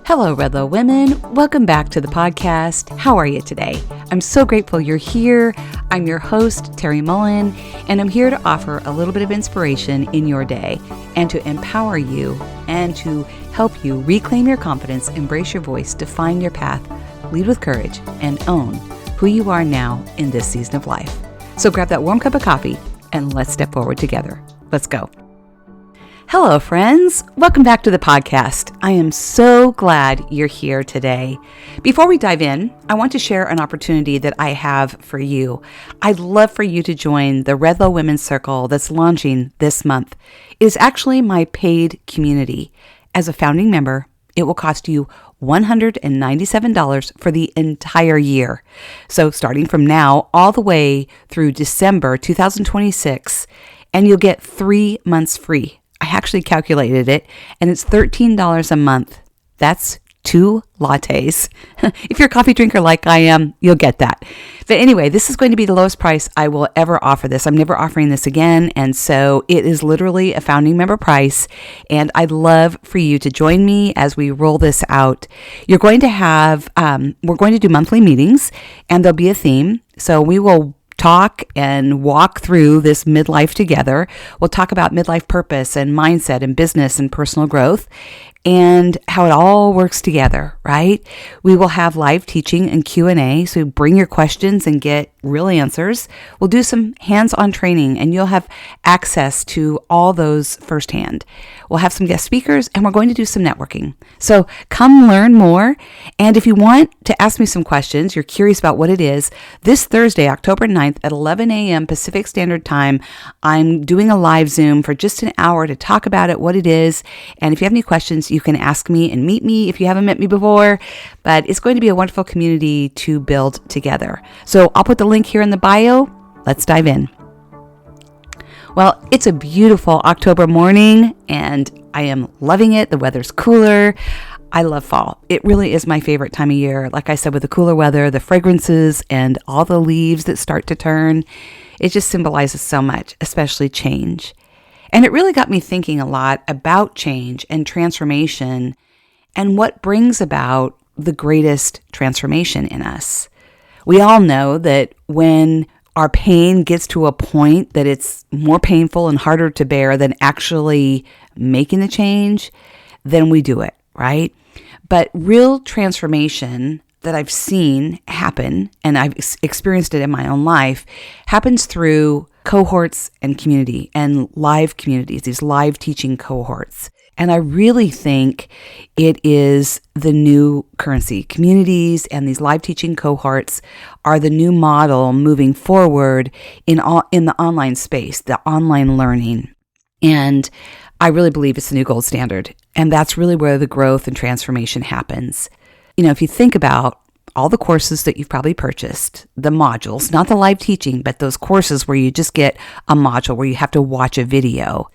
Hello, REDLO women. Welcome back to the podcast. How are you today? I'm so grateful you're here. I'm your host, Terri Mullen, and I'm here to offer a little bit of inspiration in your day and to empower you and to help you reclaim your confidence, embrace your voice, define your path, lead with courage, and own who you are now in this season of life. So grab that warm cup of coffee and let's step forward together. Let's go. Hello, friends. Welcome back to the podcast. I am so glad you're here today. Before we dive in, I want to share an opportunity that I have for you. I'd love for you to join the REDLO Women's Circle that's launching this month. It is actually my paid community. As a founding member, it will cost you $197 for the entire year. So starting from now all the way through December 2026, and you'll get 3 months free. I actually calculated it, and it's $13 a month. That's 2 lattes. If you're a coffee drinker like I am, you'll get that. But anyway, this is going to be the lowest price I will ever offer this. I'm never offering this again, and so it is literally a founding member price, and I'd love for you to join me as we roll this out. You're going to have, we're going to do monthly meetings, and there'll be a theme. So we will talk and walk through this midlife together. We'll talk about midlife purpose and mindset and business and personal growth and how it all works together, right? We will have live teaching and Q&A, so bring your questions and get real answers. We'll do some hands-on training, and you'll have access to all those firsthand. We'll have some guest speakers, and we're going to do some networking. So come learn more. And if you want to ask me some questions, you're curious about what it is, this Thursday, October 9th at 11 a.m. Pacific Standard Time, I'm doing a live Zoom for just an hour to talk about it, what it is. And if you have any questions, you can ask me and meet me if you haven't met me before. But it's going to be a wonderful community to build together. So I'll put the link here in the bio. Let's dive in. Well, it's a beautiful October morning, and I am loving it. The weather's cooler. I love fall. It really is my favorite time of year. Like I said, with the cooler weather, the fragrances, and all the leaves that start to turn, it just symbolizes so much, especially change. And it really got me thinking a lot about change and transformation and what brings about the greatest transformation in us. We all know that when our pain gets to a point that it's more painful and harder to bear than actually making the change, then we do it, right? But real transformation that I've seen happen, and I've experienced it in my own life, happens through cohorts and community and live communities, these live teaching cohorts. And I really think it is the new currency. Communities and these live teaching cohorts are the new model moving forward in the online space, the online learning. And I really believe it's the new gold standard. And that's really where the growth and transformation happens. You know, if you think about all the courses that you've probably purchased, the modules, not the live teaching, but those courses where you just get a module where you have to watch a video,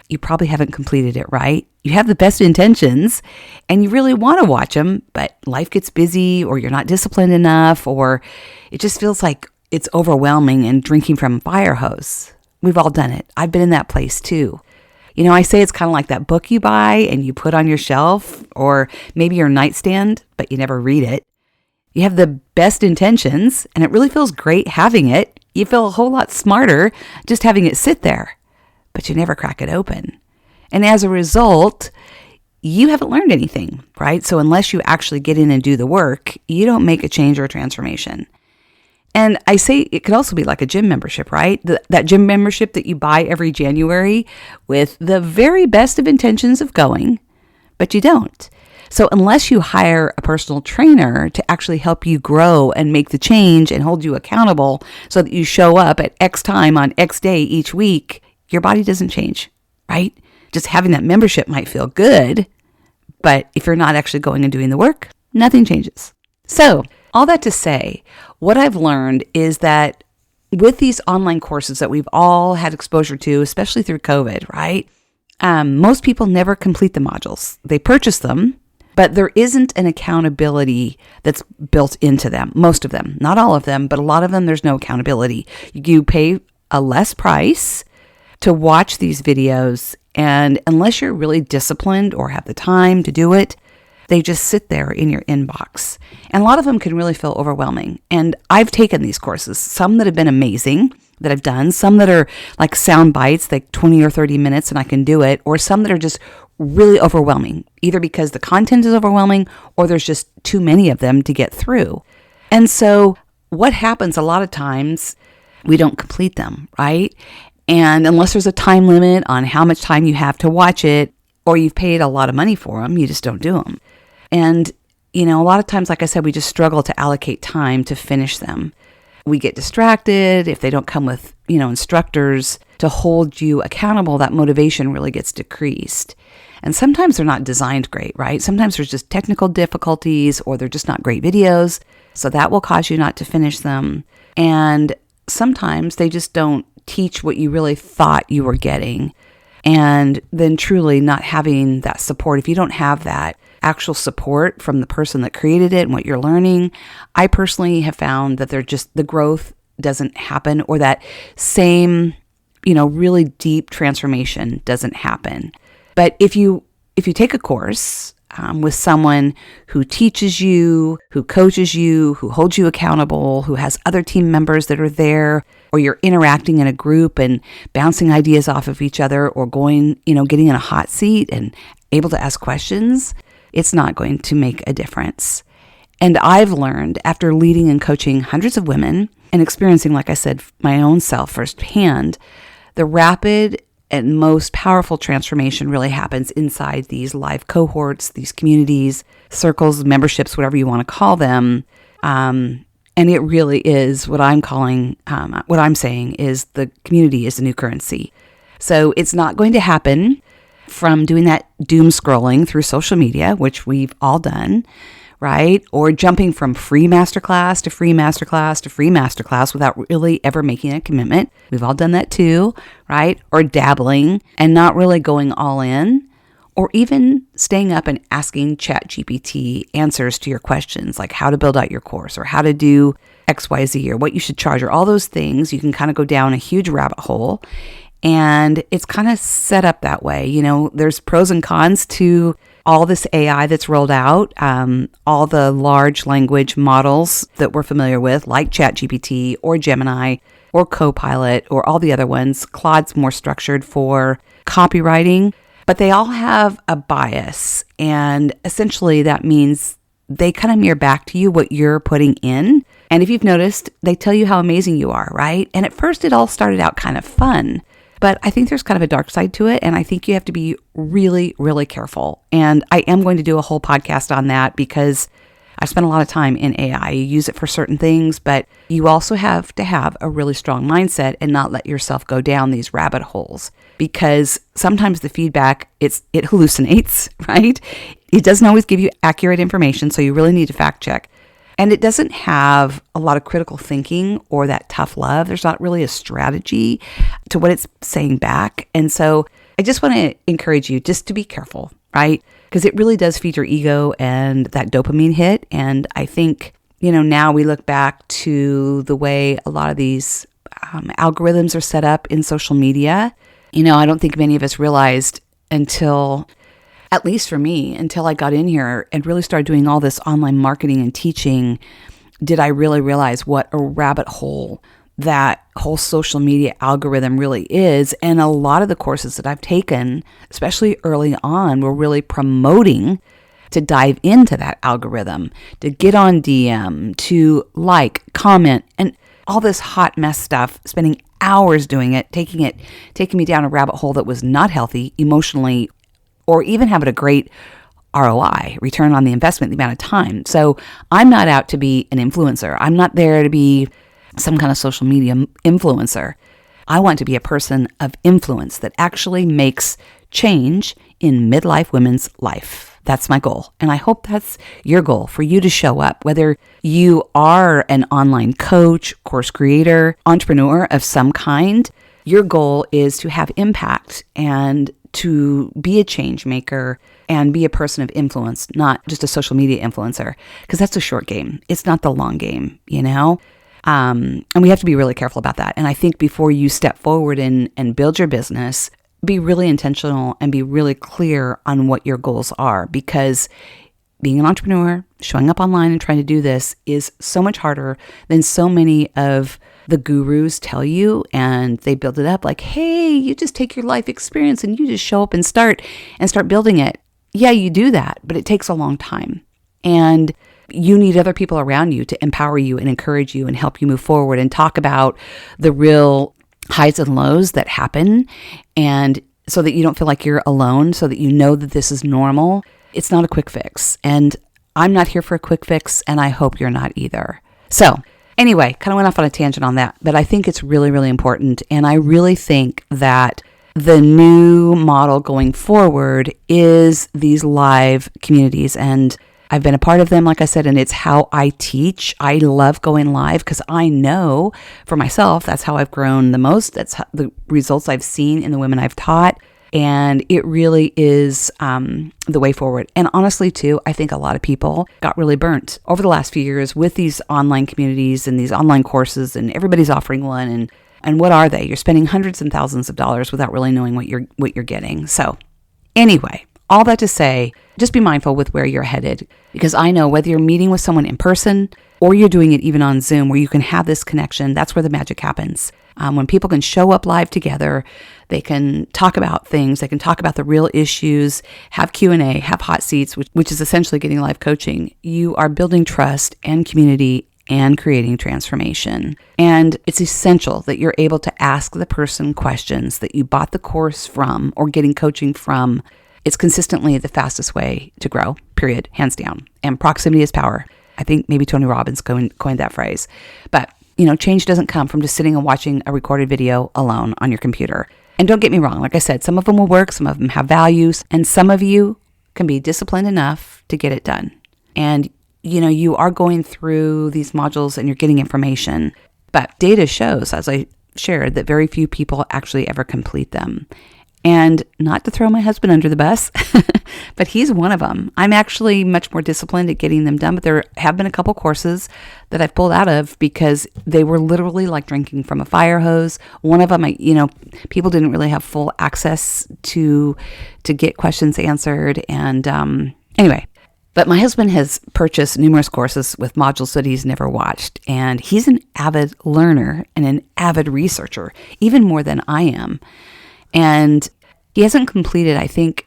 you probably haven't completed it, right? You have the best intentions and you really want to watch them, but life gets busy, or you're not disciplined enough, or it just feels like it's overwhelming and drinking from a fire hose. We've all done it. I've been in that place too. You know, I say it's kind of like that book you buy and you put on your shelf or maybe your nightstand, but you never read it. You have the best intentions and it really feels great having it. You feel a whole lot smarter just having it sit there, but you never crack it open. And as a result, you haven't learned anything, right? So unless you actually get in and do the work, you don't make a change or a transformation. And I say it could also be like a gym membership, right? That gym membership that you buy every January with the very best of intentions of going, but you don't. So unless you hire a personal trainer to actually help you grow and make the change and hold you accountable so that you show up at X time on X day each week, your body doesn't change, right? Just having that membership might feel good, but if you're not actually going and doing the work, nothing changes. So all that to say, what I've learned is that with these online courses that we've all had exposure to, especially through COVID, right? Most people never complete the modules. They purchase them, but there isn't an accountability that's built into them. Most of them, not all of them, but a lot of them, there's no accountability. You pay a less price to watch these videos, and unless you're really disciplined or have the time to do it, They just sit there in your inbox. And a lot of them can really feel overwhelming. And I've taken these courses, some that have been amazing that I've done, some that are like sound bites, like 20 or 30 minutes and I can do it, or some that are just really overwhelming, either because the content is overwhelming or there's just too many of them to get through. And so what happens a lot of times, we don't complete them, right? And unless there's a time limit on how much time you have to watch it, or you've paid a lot of money for them, you just don't do them. And, a lot of times, like I said, we just struggle to allocate time to finish them. We get distracted. If they don't come with, instructors to hold you accountable, that motivation really gets decreased. And sometimes they're not designed great, right? Sometimes there's just technical difficulties or they're just not great videos. So that will cause you not to finish them. And sometimes they just don't teach what you really thought you were getting. And then truly not having that support, if you don't have that actual support from the person that created it and what you're learning, I personally have found that the growth doesn't happen, or that same, really deep transformation doesn't happen. But if you take a course with someone who teaches you, who coaches you, who holds you accountable, who has other team members that are there, or you're interacting in a group and bouncing ideas off of each other, or going, getting in a hot seat and able to ask questions, it's not going to make a difference. And I've learned, after leading and coaching hundreds of women and experiencing, like I said, my own self firsthand, the rapid and most powerful transformation really happens inside these live cohorts, these communities, circles, memberships, whatever you want to call them. And it really is what I'm saying is the community is the new currency. So it's not going to happen from doing that doom scrolling through social media, which we've all done, right? Or jumping from free masterclass to free masterclass to free masterclass without really ever making a commitment. We've all done that too, right? Or dabbling and not really going all in, or even staying up and asking ChatGPT answers to your questions, like how to build out your course or how to do XYZ or what you should charge or all those things. You can kind of go down a huge rabbit hole. And it's kind of set up that way. There's pros and cons to all this AI that's rolled out, all the large language models that we're familiar with, like ChatGPT or Gemini or Copilot or all the other ones. Claude's more structured for copywriting, but they all have a bias. And essentially that means they kind of mirror back to you what you're putting in. And if you've noticed, they tell you how amazing you are, right? And at first it all started out kind of fun. But I think there's kind of a dark side to it, and I think you have to be really, really careful. And I am going to do a whole podcast on that because I spent a lot of time in AI. You use it for certain things, but you also have to have a really strong mindset and not let yourself go down these rabbit holes, because sometimes the feedback, it hallucinates, right? It doesn't always give you accurate information, so you really need to fact check. And it doesn't have a lot of critical thinking or that tough love. There's not really a strategy to what it's saying back. And so I just want to encourage you just to be careful, right? Because it really does feed your ego and that dopamine hit. And I think, now we look back to the way a lot of these algorithms are set up in social media. I don't think many of us realized until, at least for me, until I got in here and really started doing all this online marketing and teaching, did I really realize what a rabbit hole that whole social media algorithm really is. And a lot of the courses that I've taken, especially early on, were really promoting to dive into that algorithm, to get on DM, to like, comment, and all this hot mess stuff, spending hours doing it, taking me down a rabbit hole that was not healthy emotionally, or even having a great ROI, return on the investment, the amount of time. So I'm not out to be an influencer. I'm not there to be some kind of social media influencer. I want to be a person of influence that actually makes change in midlife women's life. That's my goal. And I hope that's your goal, for you to show up, whether you are an online coach, course creator, entrepreneur of some kind. Your goal is to have impact and to be a change maker and be a person of influence, not just a social media influencer, because that's a short game. It's not the long game, and we have to be really careful about that. And I think before you step forward and build your business, be really intentional and be really clear on what your goals are, because being an entrepreneur, showing up online and trying to do this is so much harder than so many of the gurus tell you, and they build it up like, hey, you just take your life experience and you just show up and start building it. Yeah, you do that, but it takes a long time. And you need other people around you to empower you and encourage you and help you move forward and talk about the real highs and lows that happen, and so that you don't feel like you're alone, so that you know that this is normal. It's not a quick fix, and I'm not here for a quick fix, and I hope you're not either. So anyway, kind of went off on a tangent on that, but I think it's really, really important, and I really think that the new model going forward is these live communities, and I've been a part of them, like I said, and it's how I teach. I love going live because I know for myself, that's how I've grown the most. That's how, the results I've seen in the women I've taught. And it really is the way forward. And honestly, too, I think a lot of people got really burnt over the last few years with these online communities and these online courses, and everybody's offering one. And what are they? You're spending hundreds and thousands of dollars without really knowing what you're getting. So anyway, all that to say, just be mindful with where you're headed, because I know whether you're meeting with someone in person or you're doing it even on Zoom where you can have this connection, that's where the magic happens. When people can show up live together, they can talk about things, they can talk about the real issues, have Q&A, have hot seats, which is essentially getting live coaching. You are building trust and community and creating transformation. And it's essential that you're able to ask the person questions that you bought the course from or getting coaching from. It's consistently the fastest way to grow, period, hands down. And proximity is power. I think maybe Tony Robbins coined that phrase. But, change doesn't come from just sitting and watching a recorded video alone on your computer. And don't get me wrong, like I said, some of them will work, some of them have values, and some of you can be disciplined enough to get it done. And, you are going through these modules and you're getting information. But data shows, as I shared, that very few people actually ever complete them. And not to throw my husband under the bus, but he's one of them. I'm actually much more disciplined at getting them done, but there have been a couple courses that I've pulled out of because they were literally like drinking from a fire hose. One of them, people didn't really have full access to get questions answered. And anyway, but my husband has purchased numerous courses with modules that he's never watched. And he's an avid learner and an avid researcher, even more than I am. And he hasn't completed, I think,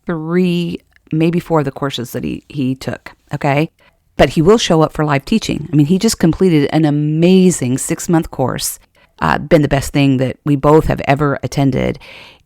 3, maybe 4 of the courses that he took, okay? But he will show up for live teaching. I mean, he just completed an amazing 6-month course, been the best thing that we both have ever attended.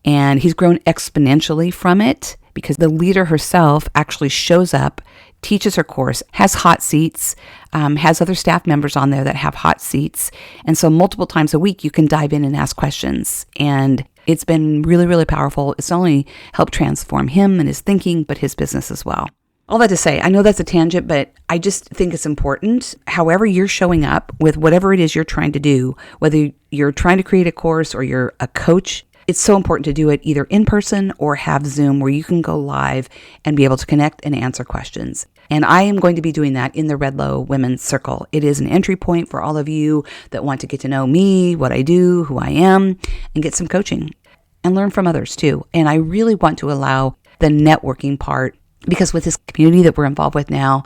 And he's grown exponentially from it because the leader herself actually shows up, teaches her course, has hot seats, has other staff members on there that have hot seats. And so multiple times a week, you can dive in and ask questions. And it's been really, really powerful. It's not only helped transform him and his thinking, but his business as well. All that to say, I know that's a tangent, but I just think it's important. However you're showing up with whatever it is you're trying to do, whether you're trying to create a course or you're a coach, it's so important to do it either in person or have Zoom where you can go live and be able to connect and answer questions. And I am going to be doing that in the REDLO Women's Circle. It is an entry point for all of you that want to get to know me, what I do, who I am, and get some coaching and learn from others too. And I really want to allow the networking part, because with this community that we're involved with now,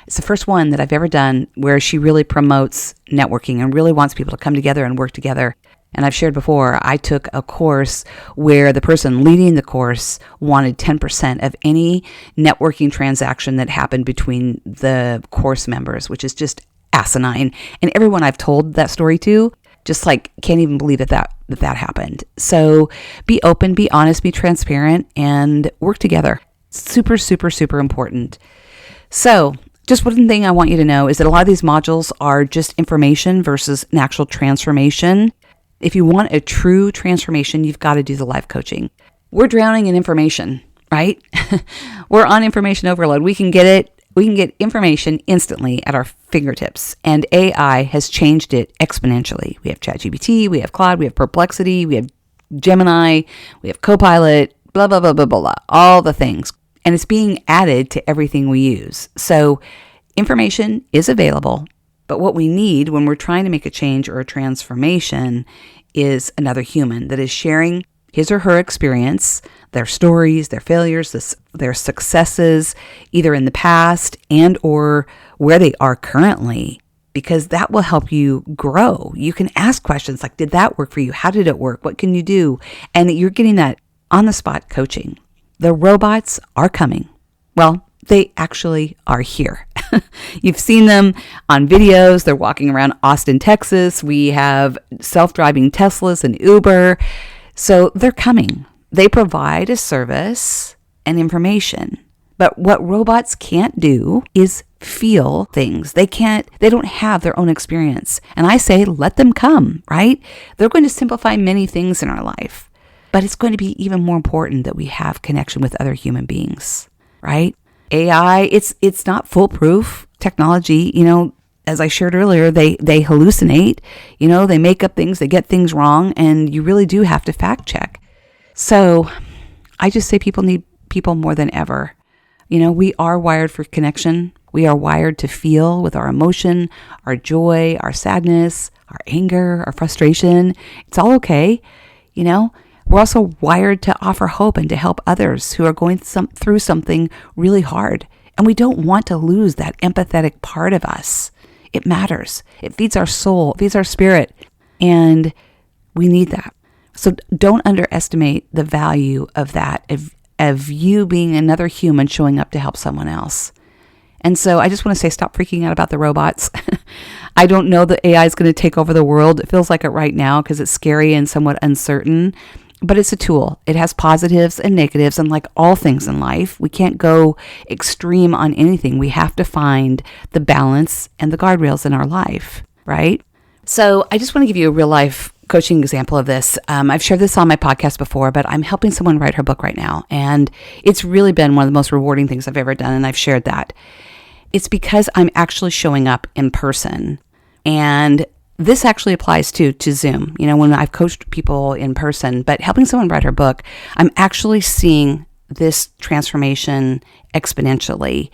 it's the first one that I've ever done where she really promotes networking and really wants people to come together and work together. And I've shared before, I took a course where the person leading the course wanted 10% of any networking transaction that happened between the course members, which is just asinine. And everyone I've told that story to just can't even believe that happened. So be open, be honest, be transparent, and work together. Super, super, super important. So just one thing I want you to know is that a lot of these modules are just information versus an actual transformation. If you want a true transformation, you've got to do the live coaching. We're drowning in information, right? We're on information overload. We can get information instantly at our fingertips, and AI has changed it exponentially. We have ChatGPT, we have Claude, we have Perplexity, we have Gemini, we have Copilot, blah, blah, blah, blah, blah, blah, all the things. And it's being added to everything we use. So information is available. But what we need when we're trying to make a change or a transformation is another human that is sharing his or her experience, their stories, their failures, their successes, either in the past and or where they are currently, because that will help you grow. You can ask questions like, did that work for you? How did it work? What can you do? And you're getting that on-the-spot coaching. The robots are coming. Well, they actually are here. You've seen them on videos. They're walking around Austin, Texas. We have self-driving Teslas and Uber. So they're coming. They provide a service and information. But what robots can't do is feel things. They don't have their own experience. And I say, let them come, right? They're going to simplify many things in our life. But it's going to be even more important that we have connection with other human beings, right? AI, it's not foolproof technology. As I shared earlier, they hallucinate, they make up things, they get things wrong, and you really do have to fact check. So I just say people need people more than ever. We are wired for connection. We are wired to feel with our emotion, our joy, our sadness, our anger, our frustration. It's all okay. We're also wired to offer hope and to help others who are going through something really hard. And we don't want to lose that empathetic part of us. It matters. It feeds our soul, it feeds our spirit, and we need that. So don't underestimate the value of that, of you being another human showing up to help someone else. And so I just want to say, stop freaking out about the robots. I don't know that AI is going to take over the world. It feels like it right now because it's scary and somewhat uncertain. But it's a tool. It has positives and negatives, and like all things in life, we can't go extreme on anything. We have to find the balance and the guardrails in our life, right? So I just want to give you a real life coaching example of this. I've shared this on my podcast before, but I'm helping someone write her book right now. And it's really been one of the most rewarding things I've ever done, and I've shared that. It's because I'm actually showing up in person. And this actually applies to Zoom, when I've coached people in person, but helping someone write her book, I'm actually seeing this transformation exponentially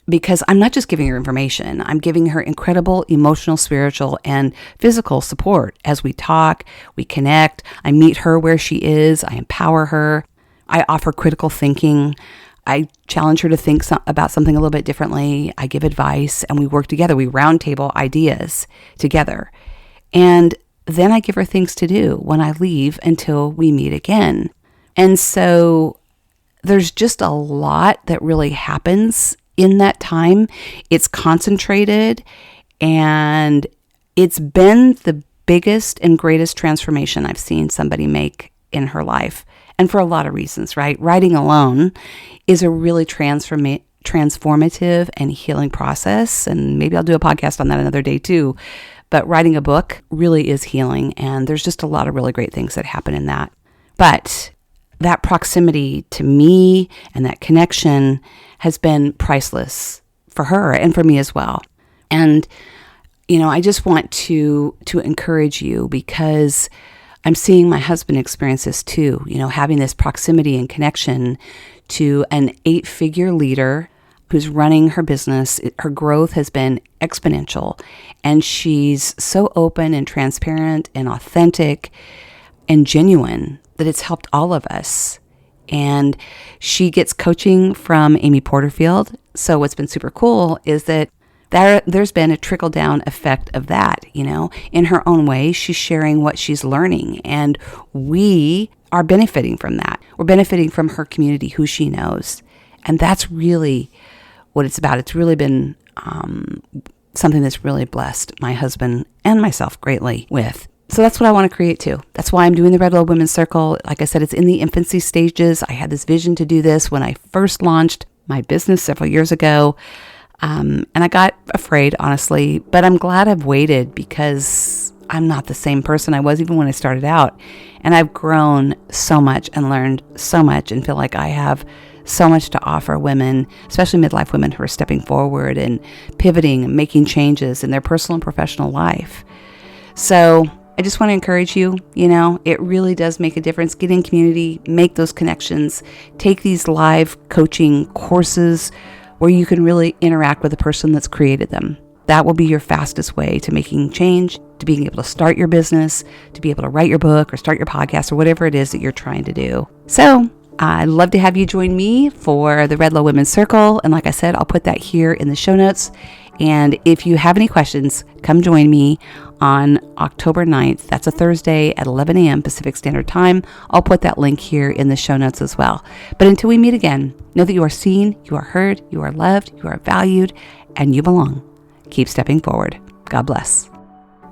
because I'm not just giving her information. I'm giving her incredible emotional, spiritual, and physical support as we talk, we connect. I meet her where she is. I empower her. I offer critical thinking. I challenge her to think about something a little bit differently. I give advice and we work together. We roundtable ideas together. And then I give her things to do when I leave until we meet again. And so there's just a lot that really happens in that time. It's concentrated, and it's been the biggest and greatest transformation I've seen somebody make in her life. And for a lot of reasons, right? Writing alone is a really transformative and healing process. And maybe I'll do a podcast on that another day too. But writing a book really is healing. And there's just a lot of really great things that happen in that. But that proximity to me and that connection has been priceless for her and for me as well. And, I just want to encourage you because I'm seeing my husband experience this too, having this proximity and connection to an 8-figure leader who's running her business. Her growth has been exponential, and she's so open and transparent and authentic and genuine that it's helped all of us. And she gets coaching from Amy Porterfield. So what's been super cool is that there's been a trickle-down effect of that, In her own way, she's sharing what she's learning, and we are benefiting from that. We're benefiting from her community, who she knows, and that's really what it's about. It's really been something that's really blessed my husband and myself greatly with. So that's what I want to create too. That's why I'm doing the REDLO Women's Circle. Like I said, it's in the infancy stages. I had this vision to do this when I first launched my business several years ago. And I got afraid, honestly, but I'm glad I've waited because I'm not the same person I was even when I started out. And I've grown so much and learned so much and feel like I have so much to offer women, especially midlife women who are stepping forward and pivoting and making changes in their personal and professional life. So I just want to encourage you, it really does make a difference. Get in community, make those connections, take these live coaching courses where you can really interact with the person that's created them. That will be your fastest way to making change to being able to start your business, to be able to write your book or start your podcast or whatever it is that you're trying to do. So I'd love to have you join me for the REDLO Women's Circle. And like I said, I'll put that here in the show notes. And if you have any questions, come join me on October 9th. That's a Thursday at 11 a.m. Pacific Standard Time. I'll put that link here in the show notes as well. But until we meet again, know that you are seen, you are heard, you are loved, you are valued, and you belong. Keep stepping forward. God bless.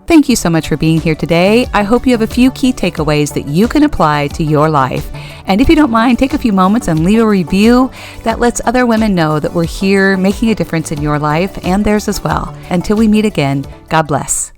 Thank you so much for being here today. I hope you have a few key takeaways that you can apply to your life. And if you don't mind, take a few moments and leave a review that lets other women know that we're here making a difference in your life and theirs as well. Until we meet again, God bless.